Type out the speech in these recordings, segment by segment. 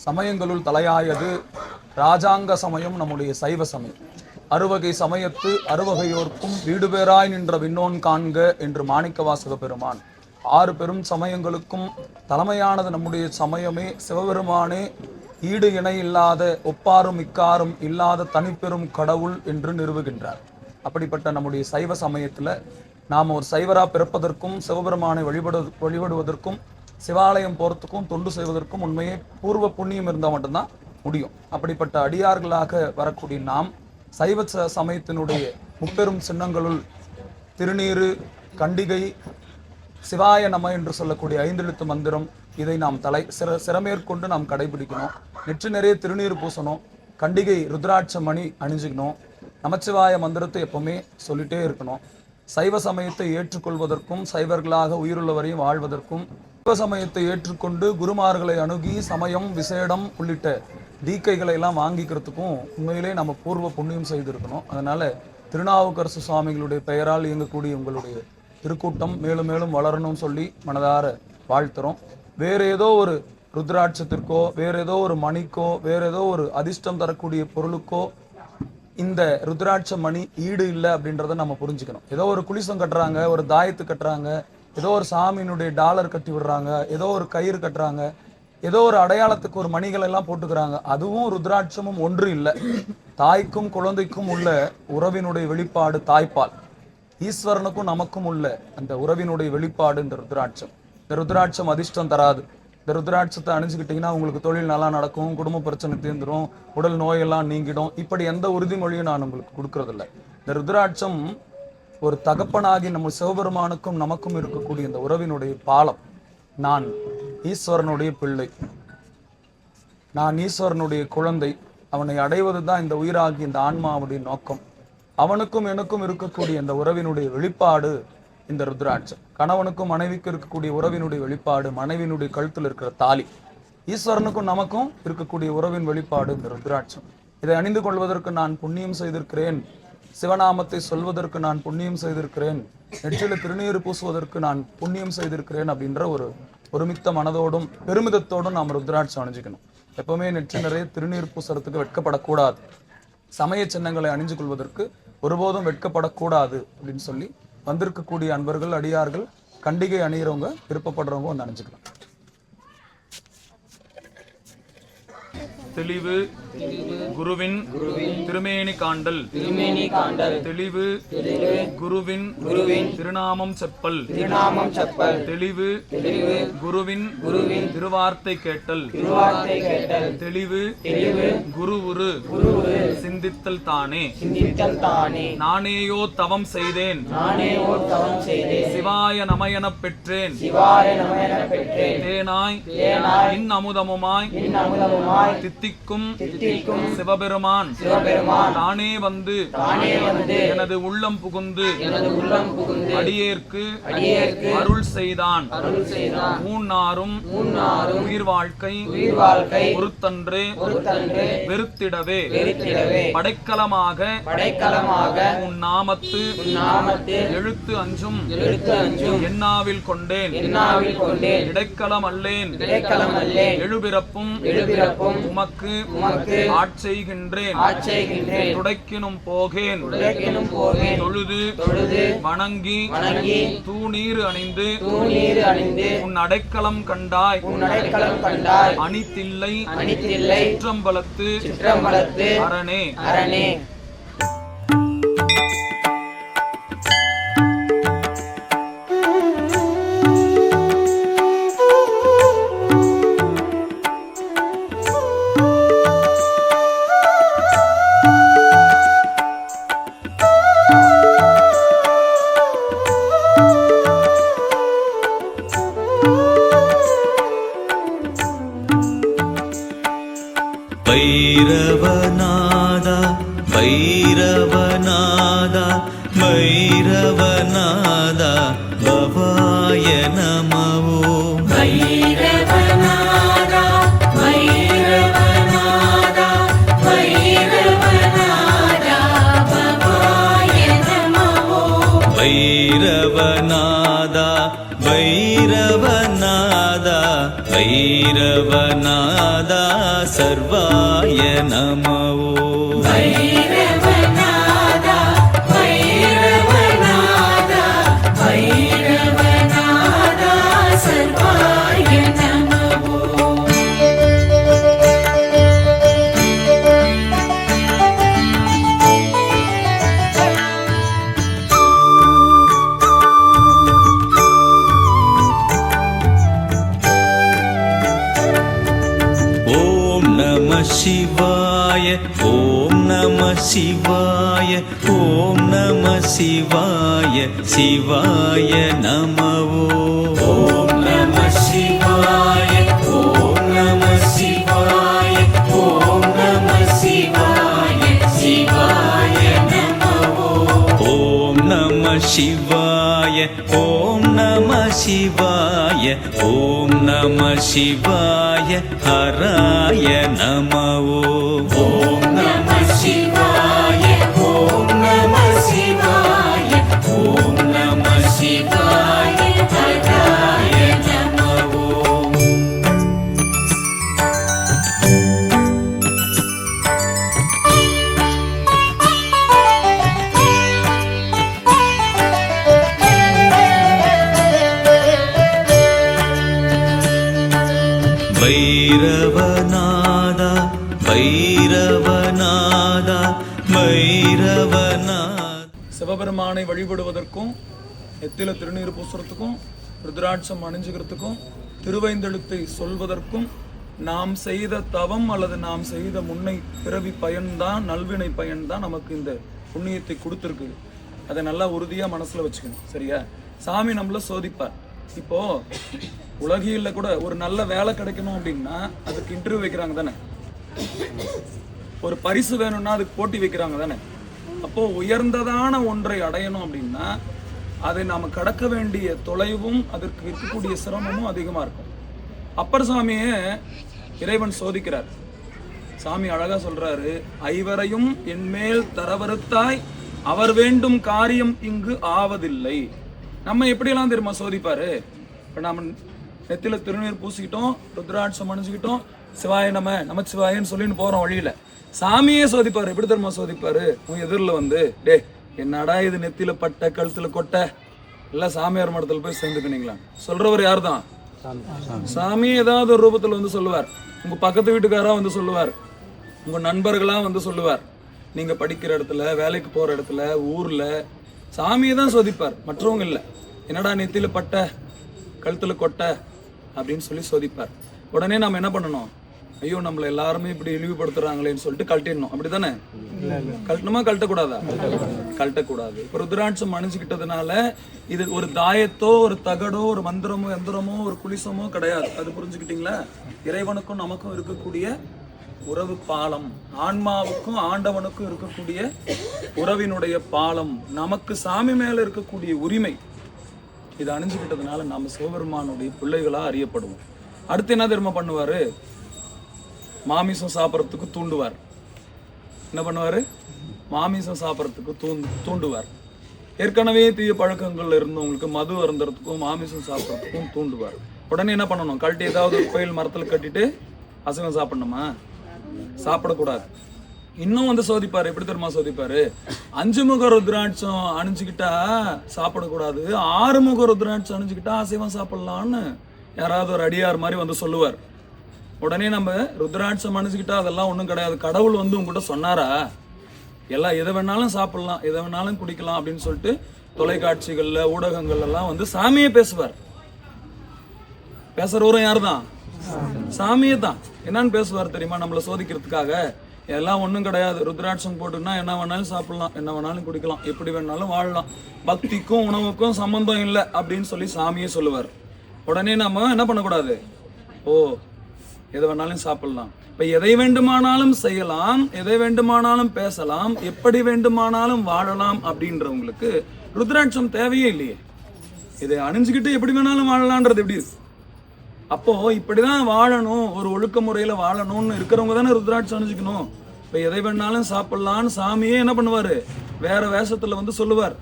சமயங்களுள் தலையாயது ராஜாங்க சமயம் நம்முடைய சைவ சமயம். அறுவகை சமயத்து அறுவகையோர்க்கும் வீடு பேராய் நின்ற விண்ணோன் காண்க என்று மாணிக்கவாசக பெருமான் 6 பெரும் சமயங்களுக்கும் தலைமையானது நம்முடைய சமயமே. சிவபெருமானே ஈடு இணை இல்லாத ஒப்பாரும் இக்காரும் இல்லாத தனிப்பெரும் கடவுள் என்று நிறுவுகின்றார். அப்படிப்பட்ட நம்முடைய சைவ சமயத்துல நாம் ஒரு சைவரா பிறப்பதற்கும் சிவபெருமானை வழிபடுவதற்கும் சிவாலயம் போறதுக்கும் தொண்டு செய்வதற்கும் உண்மையே பூர்வ புண்ணியம் இருந்தால் மட்டும்தான் முடியும். அப்படிப்பட்ட அடியார்களாக வரக்கூடிய நாம் சைவ சமயத்தினுடைய முப்பெரும் சின்னங்களுள் திருநீறு, கண்டிகை, சிவாய நம என்று சொல்லக்கூடிய 5 எழுத்து மந்திரம், இதை நாம் சிரமேற்கொண்டு நாம் கடைபிடிக்கணும். நெற்றி நிறைய திருநீர் பூசணும், கண்டிகை ருத்ராட்ச மணி அணிஞ்சுக்கணும், நமச்சிவாய மந்திரத்தை எப்பவுமே சொல்லிட்டே இருக்கணும். சைவ சமயத்தை ஏற்றுக்கொள்வதற்கும் சைவர்களாக உயிருள்ளவரையும் வாழ்வதற்கும் சைவ சமயத்தை ஏற்றுக்கொண்டு குருமார்களை அணுகி சமயம் விசேடம் உள்ளிட்ட தீக்கைகளை எல்லாம் வாங்கிக்கிறதுக்கும் உண்மையிலே நம்ம பூர்வ புண்ணியம் செய்திருக்கணும். அதனால திருநாவுக்கரசு சுவாமிகளுடைய பெயரால் இயங்கக்கூடிய உங்களுடைய திருக்கூட்டம் மேலும் மேலும் வளரணும்னு சொல்லி மனதார வாழ்த்துறோம். வேற ஏதோ ஒரு ருத்ராட்சத்திற்கோ வேற ஏதோ ஒரு மணிக்கோ வேற ஏதோ ஒரு அதிர்ஷ்டம் தரக்கூடிய பொருளுக்கோ இந்த ருத்ராட்ச மணி ஈடு இல்லை அப்படின்றத நம்ம புரிஞ்சுக்கணும். ஏதோ ஒரு குளிசம் கட்டுறாங்க, ஒரு தாயத்து கட்டுறாங்க, ஏதோ ஒரு சாமியினுடைய டாலர் கட்டி விடுறாங்க, ஏதோ ஒரு கயிறு கட்டுறாங்க, ஏதோ ஒரு அடையாளத்துக்கு ஒரு மணிகள் எல்லாம் போட்டுக்கிறாங்க. அதுவும் ருத்ராட்சமும் ஒன்று இல்லை. தாய்க்கும் குழந்தைக்கும் உள்ள உறவினுடைய வெளிப்பாடு தாய்ப்பால், ஈஸ்வரனுக்கும் நமக்கும் உள்ள அந்த உறவினுடைய வெளிப்பாடு இந்த ருத்ராட்சம். இந்த ருத்ராட்சம் அதிர்ஷ்டம் தராது. இந்த ருத்ராட்சத்தை அணிஞ்சுக்கிட்டீங்கன்னா உங்களுக்கு தொழில் நல்லா நடக்கும், குடும்ப பிரச்சனை தீர்ந்துடும், உடல் நோயெல்லாம் நீங்கிடும். இப்படி எந்த உறுதிமொழியும் நான் உங்களுக்கு கொடுக்கறதில்ல. இந்த ருத்ராட்சம் ஒரு தகப்பனாகி நம்ம சிவபெருமானுக்கும் நமக்கும் இருக்கக்கூடிய இந்த உறவினுடைய பாலம். நான் ஈஸ்வரனுடைய பிள்ளை, நான் ஈஸ்வரனுடைய குழந்தை, அவனை அடைவது தான் இந்த உயிராகி இந்த ஆன்மாவுடைய நோக்கம். அவனுக்கும் எனக்கும் இருக்கக்கூடிய இந்த உறவினுடைய வெளிப்பாடு இந்த ருத்ராட்சம். கணவனுக்கும் மனைவிக்கும் இருக்கக்கூடிய உறவினுடைய வெளிப்பாடு மனைவியினுடைய கழுத்தில் இருக்கிற தாலி. ஈஸ்வரனுக்கும் நமக்கும் இருக்கக்கூடிய உறவின் வெளிப்பாடு இந்த ருத்ராட்சம். இதை அணிந்து கொள்வதற்கு நான் புண்ணியம் செய்திருக்கிறேன், சிவநாமத்தை சொல்வதற்கு நான் புண்ணியம் செய்திருக்கிறேன், நெற்றில திருநீர் பூசுவதற்கு நான் புண்ணியம் செய்திருக்கிறேன் அப்படின்ற ஒருமித்த மனதோடும் பெருமிதத்தோடும் நாம் ருத்ராட்சம் அணிஞ்சுக்கணும். எப்பவுமே நெற்றி நிறைய திருநீர் பூசுறதுக்கு வெட்கப்படக்கூடாது. சமய சின்னங்களை அணிஞ்சு கொள்வதற்கு ஒருபோதும் வெட்கப்படக்கூடாது அப்படின்னு சொல்லி வந்திருக்கக்கூடிய அன்பர்கள், அடியார்கள், கண்டிகை அணிகிறவங்க, விருப்பப்படுறவங்க வந்து அணிஞ்சுக்கலாம். தெளிவு குருவின் திருமேனி காண்டல், தெளிவு குருவின் திருநாமம் செப்பல், தெளிவு குருவின் திருவார்த்தை கேட்டல், தெளிவு குரு உரு சிந்தித்தல் தானே, நானேயோ தவம் செய்தேன் சிவாய நமயனப் பெற்றேன், தேனாய் இன் அமுதமுமாய் தித்திக்கும் சிவபெருமான் தானே வந்து எனது உள்ளம் புகுந்து அடியேற்கு அருள் செய்தான். ஊன்னாரும் உயிர் வாழ்க்கை பொறுத்தன்று வெறுத்திடவே படைக்கலமாக உன் நாமத்து எழுத்து அஞ்சும் என்னாவில் கொண்டேன், இடைக்கலம் அல்லேன் எழுபிறப்பும் உமக்கு ஆட்செய்கின்றேன், துடைக்கினும் போகேன் தொழுது வணங்கி தூணீர் அணிந்து உன் அடைக்கலம் கண்டாய் அணித்தில்லை சிற்றம்பலத்து அரணே. வைரவநாதா வைரவநாதா வைரவநாதா பவாய நமோ, வைரவநாதா வைரவநாதா வைரவநாதா பவாய நமோ, வைரவநாதா வைரவநாதா வைரவ भैरवनादा सर्वाय नमो भैरवनादा भैरवनादा भैरवनादा सर्वाय नमः शिवाय ॐ नमः शिवाय ॐ नमः शिवाय शिवाय नमः ॐ नमः शिवाय ॐ नमः शिवाय ॐ नमः शिवाय शिवाय नमः ॐ नमः शिवाय ॐ नमः शिवाय ॐ नमः शिवाय हराय नमः ॐ नमः शिवाय ॐ नमः शिवाय ॐ नमः शिवाय हराय नमः भैरवनादा भैरवनादा भैरवनादा சிவபெருமானை வழிபடுவதற்கும் நெத்தில திருநீர் பூசுறதுக்கும் ருத்ராட்சம் அணிஞ்சுக்கிறதுக்கும் திருவைந்தெழுத்தை சொல்வதற்கும் நாம் செய்த தவம் அல்லது நாம் செய்த முன்னை பிறவி பயன்தான் நல்வினை பயன்தான் நமக்கு இந்த புண்ணியத்தை கொடுத்துருக்கு. அதை நல்லா உறுதியா மனசுல வச்சுக்கணும். சரியா? சாமி நம்மள சோதிப்பார். இப்போ உலகில கூட ஒரு நல்ல வேலை கிடைக்கணும் அப்படின்னா அதுக்கு இன்டர்வியூ வைக்கிறாங்க தானே, ஒரு பரிசு வேணும்னா அதுக்கு போட்டி வைக்கிறாங்க தானே. அப்போ உயர்ந்ததான ஒன்றை அடையணும் அப்படின்னா அதை நாம கடக்க வேண்டிய தொலைவும் அதற்கு இருக்கக்கூடிய சிரமமும் அதிகமா இருக்கும். அப்பர் சாமியே இறைவன் சோதிக்கிறார். சாமி அழகா சொல்றாரு, ஐவரையும் என்மேல் தரவறுத்தாய் அவர் வேண்டும் காரியம் இங்கு ஆவதில்லை. நம்ம எப்படியெல்லாம் தெரியுமா சோதிப்பாரு? இப்ப நாம நெத்தில திருநீர் பூசிக்கிட்டோம், ருத்ராட்சம் அணிஞ்சுக்கிட்டோம், சிவாய நமச்சிவாயன்னு சொல்லின்னு போறோம் வழியில. சாமியே சோதிப்பாரு. எப்படி தெரியுமா சோதிப்பாரு? உன் எதிரில் வந்து, டே என்னடா இது நெத்தில பட்ட கழுத்துல கொட்ட எல்லாம் சாமியார் மடத்துல போய் சேர்ந்துக்கினீங்களா சொல்றவர் யார் தான்? சாமி ஏதாவது ஒரு ரூபத்துல வந்து சொல்லுவார். உங்க பக்கத்து வீட்டுக்காரா வந்து சொல்லுவார், உங்க நண்பர்களா வந்து சொல்லுவார். நீங்க படிக்கிற இடத்துல, வேலைக்கு போற இடத்துல, ஊர்ல சாமியை தான் சோதிப்பார், மற்றவங்க இல்லை. என்னடா நெத்தில பட்ட கழுத்துல கொட்ட அப்படின்னு சொல்லி சோதிப்பார். உடனே நம்ம என்ன பண்ணணும்? ஐயோ நம்மள எல்லாருமே இப்படி இழிவுபடுத்துறாங்களேன்னு சொல்லிட்டு கழட்டிடணும். அப்படித்தானே? கழட்டணுமா கழட்டக்கூடாதா? கழட்டக்கூடாது. இப்போ ருத்ராட்சம் அணிஞ்சுக்கிட்டதுனால இது ஒரு தாயத்தோ ஒரு தகடோ ஒரு மந்திரமோ எந்திரமோ ஒரு குளிசமோ கிடையாது. அது புரிஞ்சுக்கிட்டீங்களா? இறைவனுக்கும் நமக்கும் இருக்கக்கூடிய உறவு பாலம், ஆன்மாவுக்கும் ஆண்டவனுக்கும் இருக்கக்கூடிய உறவினுடைய பாலம், நமக்கு சாமி மேல இருக்கக்கூடிய உரிமை. இதை அணிஞ்சுக்கிட்டதுனால நாம சிவபெருமானுடைய பிள்ளைகளா அறியப்படுவோம். அடுத்து என்ன தெரியுமா பண்ணுவாரு? மாமிசம் சாப்பிட்றதுக்கு தூண்டுவார். என்ன பண்ணுவாரு? மாமிசம் சாப்பிட்றதுக்கு தூண்டுவார். ஏற்கனவே தீய பழக்கங்கள்ல இருந்தவங்களுக்கு மது அருந்துறதுக்கும் மாமிசம் சாப்பிட்றதுக்கும் தூண்டுவார். உடனே என்ன பண்ணணும்? கழட்டி ஏதாவது ஒரு கோயில் மரத்துல கட்டிட்டு அசைவம் சாப்பிடணுமா? சாப்பிடக்கூடாது. இன்னும் வந்து சோதிப்பாரு. எப்படி தெரியுமா சோதிப்பாரு? 5 முக ருத்ராட்சம் அணிஞ்சுக்கிட்டா சாப்பிடக்கூடாது, 6 முக ருத்ராட்சம் அணிஞ்சுக்கிட்டா அசைவம் சாப்பிடலான்னு யாராவது ஒரு அடியார் மாதிரி வந்து சொல்லுவார். உடனே நம்ம ருத்ராட்சம் அணிஞ்சுக்கிட்டா அதெல்லாம் ஒன்றும் கிடையாது, கடவுள் வந்து உங்ககிட்ட சொன்னாரா, எல்லாம் எதை வேணாலும் சாப்பிடலாம், எதை வேணாலும் குடிக்கலாம் அப்படின்னு சொல்லிட்டு தொலைக்காட்சிகள்ல ஊடகங்கள்ல எல்லாம் வந்து சாமியே பேசுவார். பேசுறவரும் யார் தான்? சாமியே தான். என்னன்னு பேசுவார் தெரியுமா? நம்மளை சோதிக்கிறதுக்காக. எல்லாம் ஒன்றும் கிடையாது, ருத்ராட்சம் போட்டுன்னா என்ன வேணாலும் சாப்பிடலாம், என்ன வேணாலும் குடிக்கலாம், எப்படி வேணாலும் வாழலாம், பக்திக்கும் உணவுக்கும் சம்பந்தம் இல்லை அப்படின்னு சொல்லி சாமியே சொல்லுவார். உடனே நம்ம என்ன பண்ணக்கூடாது? ஓ எதை வேணாலும் சாப்பிடலாம், இப்ப எதை வேண்டுமானாலும் செய்யலாம், எதை வேண்டுமானாலும் பேசலாம், எப்படி வேண்டுமானாலும் வாழலாம் அப்படின்றவங்களுக்கு ருத்ராட்சம் தேவையே இல்லையே. இதை அணிஞ்சுக்கிட்டு எப்படி வேணாலும் வாழலான்றது எப்படி இருக்கு? அப்போ இப்படிதான் வாழணும், ஒரு ஒழுக்க முறையில வாழணும்னு இருக்கிறவங்க தானே ருத்ராட்சம் அணிஞ்சுக்கணும். இப்ப எதை வேணாலும் சாப்பிடலான்னு சாமியே என்ன பண்ணுவாரு? வேற வேஷத்துல வந்து சொல்லுவார்,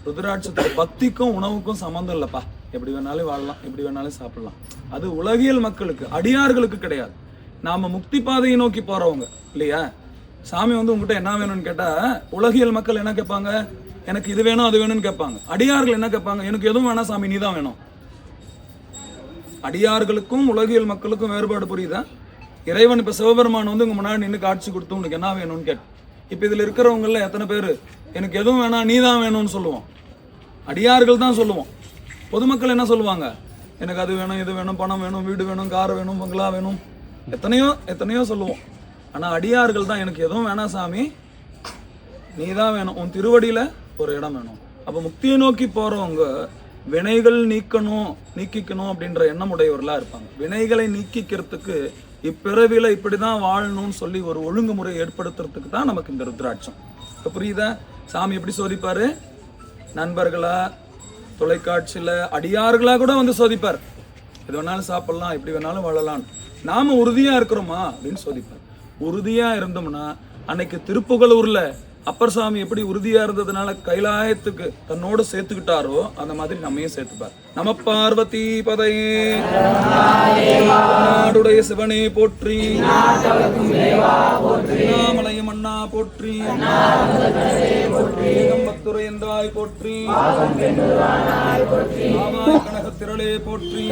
ருத்ராட்சத்துல பக்திக்கும் உணவுக்கும் சம்பந்தம் இல்லப்பா, எப்படி வேணாலும் வாழலாம், எப்படி வேணாலும் சாப்பிடலாம். அது உலகியல் மக்களுக்கு, அடியார்களுக்கு கிடையாது. நாம முக்தி பாதையை நோக்கி போறவங்க இல்லையா? சாமி வந்து உங்ககிட்ட என்ன வேணும்னு கேட்டா, உலகியல் மக்கள் என்ன கேட்பாங்க? எனக்கு இது வேணும் அது வேணும்னு கேட்பாங்க. அடியார்கள் என்ன கேட்பாங்க? எனக்கு எதுவும் வேணாம் சாமி, நீ தான் வேணும். அடியார்களுக்கும் உலகியல் மக்களுக்கும் வேறுபாடு புரியுதா? இறைவன் இப்ப சிவபெருமான் வந்து உங்க முன்னாடி நின்று காட்சி கொடுத்து உனக்கு என்ன வேணும்னு கேட்டு, இப்ப இதுல இருக்கிறவங்கள எத்தனை பேர் எனக்கு எதுவும் வேணாம் நீ தான் வேணும்னு சொல்லுவோம்? அடியார்கள் தான் சொல்லுவோம். பொதுமக்கள் என்ன சொல்லுவாங்க? எனக்கு அது வேணும் இது வேணும், பணம் வேணும், வீடு வேணும், கார் வேணும், பங்களா வேணும், எத்தனையோ எத்தனையோ சொல்லுவோம். ஆனா அடியார்கள் தான் எனக்கு எதுவும் வேணாம் சாமி, நீ தான் வேணும், உன் திருவடியில ஒரு இடம் வேணும். அப்ப முக்தியை நோக்கி போறவங்க வினைகள் நீக்கிக்கணும் அப்படின்ற எண்ணம் உடையவர்களா இருப்பாங்க. வினைகளை நீக்கிக்கிறதுக்கு இப்பிறவில இப்படிதான் வாழணும்னு சொல்லி ஒரு ஒழுங்குமுறை ஏற்படுத்துறதுக்கு தான் நமக்கு இந்த ருத்ராட்சம். இப்ப புரியுதா? சாமி எப்படி சோதிப்பாரு? நண்பர்களா, தொலைக்காட்சியில, அடியார்களா கூட வந்து சோதிப்பார். எது வேணாலும் சாப்பிடலாம், எப்படி வேணாலும் வாழலாம், நாம உறுதியா இருக்கிறோமா அப்படின்னு சோதிப்பார். உறுதியா இருந்தோம்னா, அன்னைக்கு திருப்புகலூர்ல அப்பர் சாமி எப்படி உறுதியா இருந்ததுனால கைலாயத்துக்கு தன்னோடு சேர்த்துக்கிட்டாரோ அந்த மாதிரி நம்மையும் சேர்த்துப்பார். நம பார்வதி பதையே, நாடுடைய சிவனே போற்றி, நாமலையும் அண்ணா போற்றி, ஏகம்பத்துரை என்றாய் போற்றி, ஆவாய் கனகத்திரளே போற்றி.